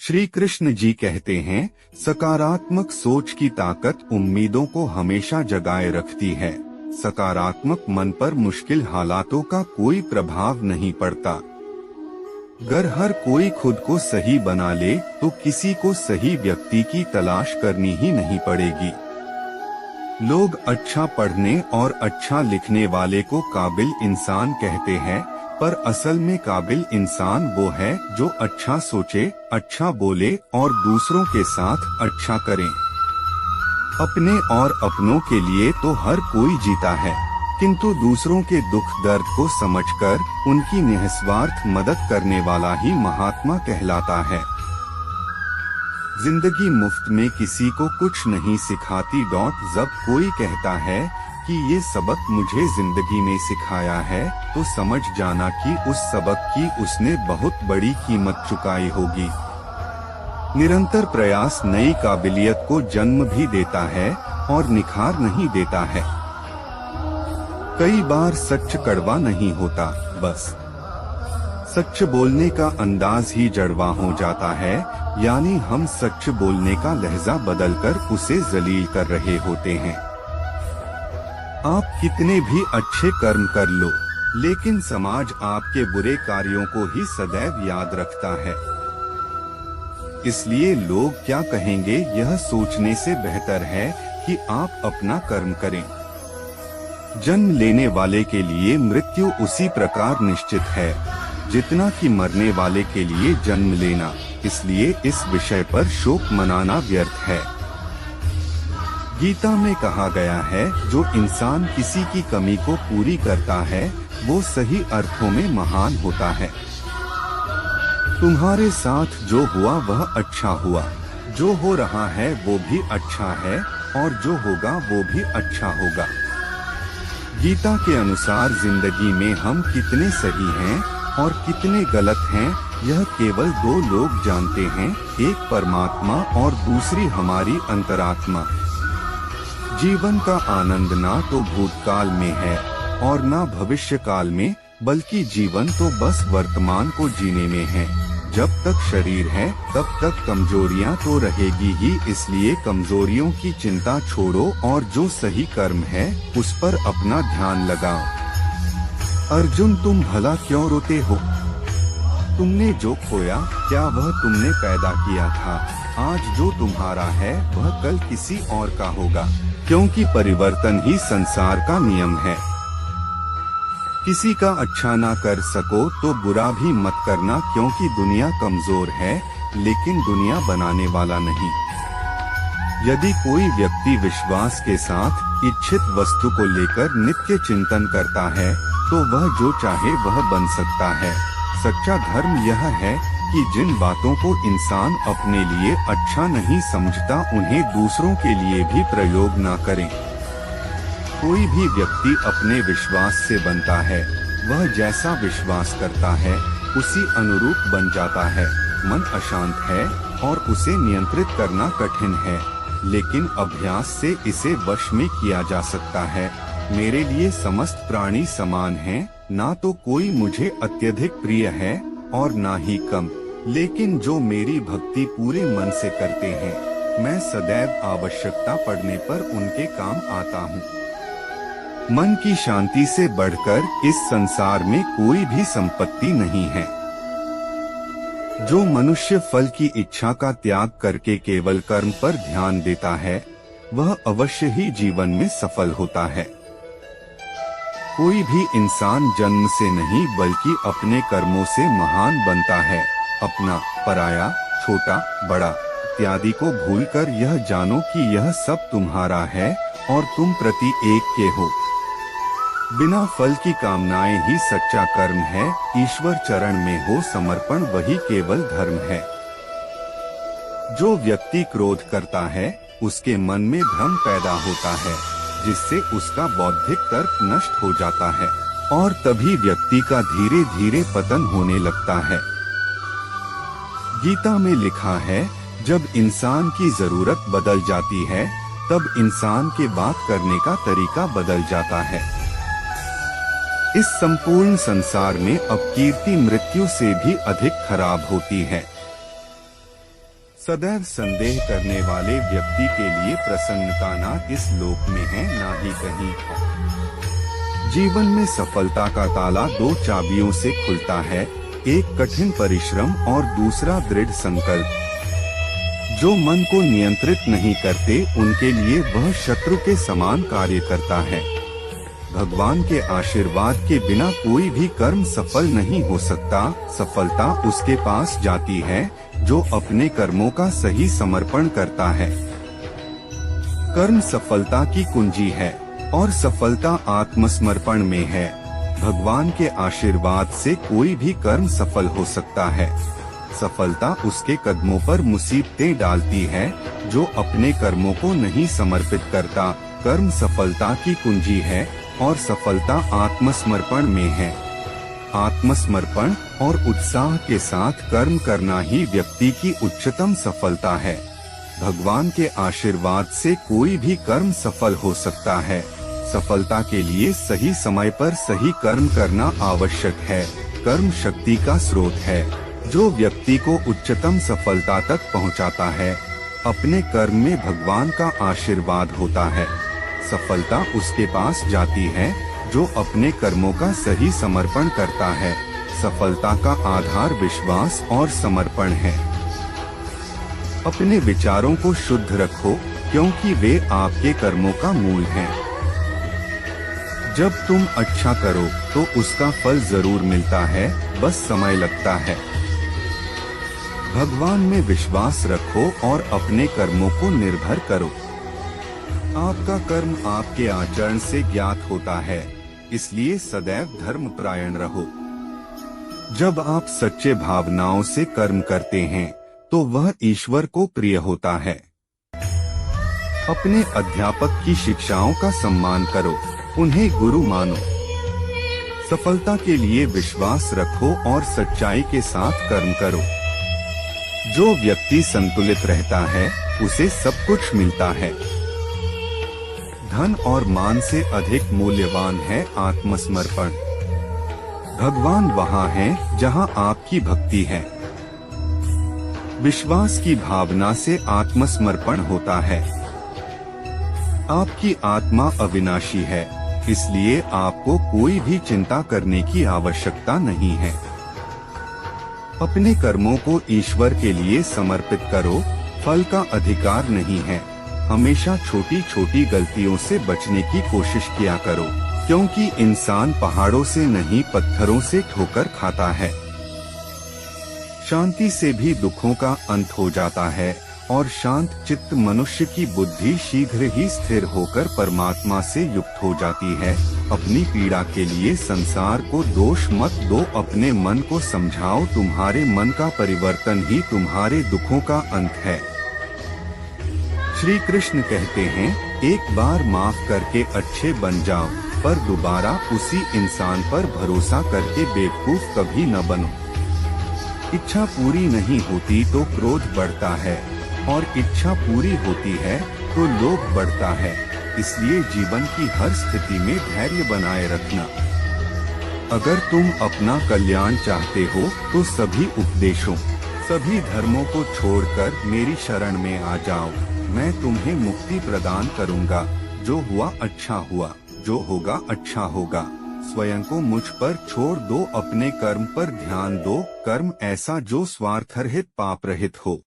श्री कृष्ण जी कहते हैं, सकारात्मक सोच की ताकत उम्मीदों को हमेशा जगाए रखती है। सकारात्मक मन पर मुश्किल हालातों का कोई प्रभाव नहीं पड़ता। अगर हर कोई खुद को सही बना ले तो किसी को सही व्यक्ति की तलाश करनी ही नहीं पड़ेगी। लोग अच्छा पढ़ने और अच्छा लिखने वाले को काबिल इंसान कहते हैं, पर असल में काबिल इंसान वो है जो अच्छा सोचे, अच्छा बोले और दूसरों के साथ अच्छा करे। अपने और अपनों के लिए तो हर कोई जीता है, किंतु दूसरों के दुख दर्द को समझकर उनकी निस्वार्थ मदद करने वाला ही महात्मा कहलाता है। जिंदगी मुफ्त में किसी को कुछ नहीं सिखाती। जब कोई कहता है कि ये सबक मुझे जिंदगी ने सिखाया है, तो समझ जाना कि उस सबक की उसने बहुत बड़ी कीमत चुकाई होगी। निरंतर प्रयास नई काबिलियत को जन्म भी देता है और निखार नहीं देता है। कई बार सच कड़वा नहीं होता, बस सच बोलने का अंदाज ही जड़वा हो जाता है, यानी हम सच बोलने का लहजा बदलकर उसे जलील कर रहे होते हैं। आप कितने भी अच्छे कर्म कर लो, लेकिन समाज आपके बुरे कार्यों को ही सदैव याद रखता है। इसलिए लोग क्या कहेंगे यह सोचने से बेहतर है कि आप अपना कर्म करें। जन्म लेने वाले के लिए मृत्यु उसी प्रकार निश्चित है जितना कि मरने वाले के लिए जन्म लेना। इसलिए इस विषय पर शोक मनाना व्यर्थ है। गीता में कहा गया है, जो इंसान किसी की कमी को पूरी करता है वो सही अर्थों में महान होता है। तुम्हारे साथ जो हुआ वह अच्छा हुआ, जो हो रहा है वो भी अच्छा है और जो होगा वो भी अच्छा होगा। गीता के अनुसार जिंदगी में हम कितने सही हैं और कितने गलत हैं, यह केवल दो लोग जानते हैं, एक परमात्मा और दूसरी हमारी अंतरात्मा। जीवन का आनंद ना तो भूतकाल में है और ना भविष्य काल में, बल्कि जीवन तो बस वर्तमान को जीने में है। जब तक शरीर है तब तक कमजोरियां तो रहेगी ही, इसलिए कमजोरियों की चिंता छोड़ो और जो सही कर्म है उस पर अपना ध्यान लगाओ। अर्जुन, तुम भला क्यों रोते हो? तुमने जो खोया क्या वह तुमने पैदा किया था? आज जो तुम्हारा है वह कल किसी और का होगा, क्योंकि परिवर्तन ही संसार का नियम है। किसी का अच्छा ना कर सको तो बुरा भी मत करना, क्योंकि दुनिया कमजोर है लेकिन दुनिया बनाने वाला नहीं। यदि कोई व्यक्ति विश्वास के साथ इच्छित वस्तु को लेकर नित्य चिंतन करता है तो वह जो चाहे वह बन सकता है। सच्चा धर्म यह है कि जिन बातों को इंसान अपने लिए अच्छा नहीं समझता उन्हें दूसरों के लिए भी प्रयोग न करें। कोई भी व्यक्ति अपने विश्वास से बनता है, वह जैसा विश्वास करता है उसी अनुरूप बन जाता है। मन अशांत है और उसे नियंत्रित करना कठिन है, लेकिन अभ्यास से इसे वश में किया जा सकता है। मेरे लिए समस्त प्राणी समान हैं, ना तो कोई मुझे अत्यधिक प्रिय है और ना ही कम, लेकिन जो मेरी भक्ति पूरे मन से करते हैं, मैं सदैव आवश्यकता पड़ने पर उनके काम आता हूँ। मन की शांति से बढ़कर इस संसार में कोई भी संपत्ति नहीं है। जो मनुष्य फल की इच्छा का त्याग करके केवल कर्म पर ध्यान देता है, वह अवश्य ही जीवन में सफल होता है। कोई भी इंसान जन्म से नहीं बल्कि अपने कर्मों से महान बनता है। अपना, पराया, छोटा, बड़ा इत्यादि को भूलकर यह जानो कि यह सब तुम्हारा है और तुम प्रति एक के हो। बिना फल की कामनाएं ही सच्चा कर्म है। ईश्वर चरण में हो समर्पण वही केवल धर्म है। जो व्यक्ति क्रोध करता है उसके मन में भ्रम पैदा होता है, जिससे उसका बौद्धिक तर्क नष्ट हो जाता है और तभी व्यक्ति का धीरे धीरे पतन होने लगता है। गीता में लिखा है, जब इंसान की जरूरत बदल जाती है तब इंसान के बात करने का तरीका बदल जाता है। इस संपूर्ण संसार में अपकीर्ति मृत्यु से भी अधिक खराब होती है। सदैव संदेह करने वाले व्यक्ति के लिए प्रसन्नता न इस लोक में है ना ही कहीं। जीवन में सफलता का ताला दो चाबियों से खुलता है, एक कठिन परिश्रम और दूसरा दृढ़ संकल्प। जो मन को नियंत्रित नहीं करते उनके लिए वह शत्रु के समान कार्य करता है। भगवान के आशीर्वाद के बिना कोई भी कर्म सफल नहीं हो सकता। सफलता उसके पास जाती है जो अपने कर्मों का सही समर्पण करता है। कर्म सफलता की कुंजी है और सफलता आत्मसमर्पण में है। भगवान के आशीर्वाद से कोई भी कर्म सफल हो सकता है। सफलता उसके कदमों पर मुसीबतें डालती है जो अपने कर्मों को नहीं समर्पित करता। कर्म सफलता की कुंजी है और सफलता आत्मसमर्पण में है। आत्मसमर्पण और उत्साह के साथ कर्म करना ही व्यक्ति की उच्चतम सफलता है। भगवान के आशीर्वाद से कोई भी कर्म सफल हो सकता है। सफलता के लिए सही समय पर सही कर्म करना आवश्यक है। कर्म शक्ति का स्रोत है जो व्यक्ति को उच्चतम सफलता तक पहुंचाता है। अपने कर्म में भगवान का आशीर्वाद होता है। सफलता उसके पास जाती है जो अपने कर्मों का सही समर्पण करता है। सफलता का आधार विश्वास और समर्पण है। अपने विचारों को शुद्ध रखो क्योंकि वे आपके कर्मों का मूल हैं। जब तुम अच्छा करो तो उसका फल जरूर मिलता है, बस समय लगता है। भगवान में विश्वास रखो और अपने कर्मों को निर्भर करो। आपका कर्म आपके आचरण से ज्ञात होता है, इसलिए सदैव धर्मपरायण रहो। जब आप सच्चे भावनाओं से कर्म करते हैं तो वह ईश्वर को प्रिय होता है। अपने अध्यापक की शिक्षाओं का सम्मान करो, उन्हें गुरु मानो। सफलता के लिए विश्वास रखो और सच्चाई के साथ कर्म करो। जो व्यक्ति संतुलित रहता है उसे सब कुछ मिलता है। धन और मान से अधिक मूल्यवान है आत्मसमर्पण। भगवान वहाँ है जहाँ आपकी भक्ति है। विश्वास की भावना से आत्मसमर्पण होता है। आपकी आत्मा अविनाशी है, इसलिए आपको कोई भी चिंता करने की आवश्यकता नहीं है। अपने कर्मों को ईश्वर के लिए समर्पित करो, फल का अधिकार नहीं है। हमेशा छोटी छोटी गलतियों से बचने की कोशिश किया करो, क्योंकि इंसान पहाड़ों से नहीं पत्थरों से ठोकर खाता है। शांति से भी दुखों का अंत हो जाता है और शांत चित्त मनुष्य की बुद्धि शीघ्र ही स्थिर होकर परमात्मा से युक्त हो जाती है। अपनी पीड़ा के लिए संसार को दोष मत दो, अपने मन को समझाओ। तुम्हारे मन का परिवर्तन ही तुम्हारे दुखों का अंत है। श्री कृष्ण कहते हैं, एक बार माफ करके अच्छे बन जाओ, पर दोबारा उसी इंसान पर भरोसा करके बेवकूफ कभी न बनो। इच्छा पूरी नहीं होती तो क्रोध बढ़ता है और इच्छा पूरी होती है तो लोभ बढ़ता है। इसलिए जीवन की हर स्थिति में धैर्य बनाए रखना। अगर तुम अपना कल्याण चाहते हो तो सभी उपदेशों, सभी धर्मों को छोड़कर मेरी शरण में आ जाओ। मैं तुम्हें मुक्ति प्रदान करूंगा। जो हुआ अच्छा हुआ, जो होगा अच्छा होगा। स्वयं को मुझ पर छोड़ दो, अपने कर्म पर ध्यान दो। कर्म ऐसा जो स्वार्थरहित पाप रहित हो।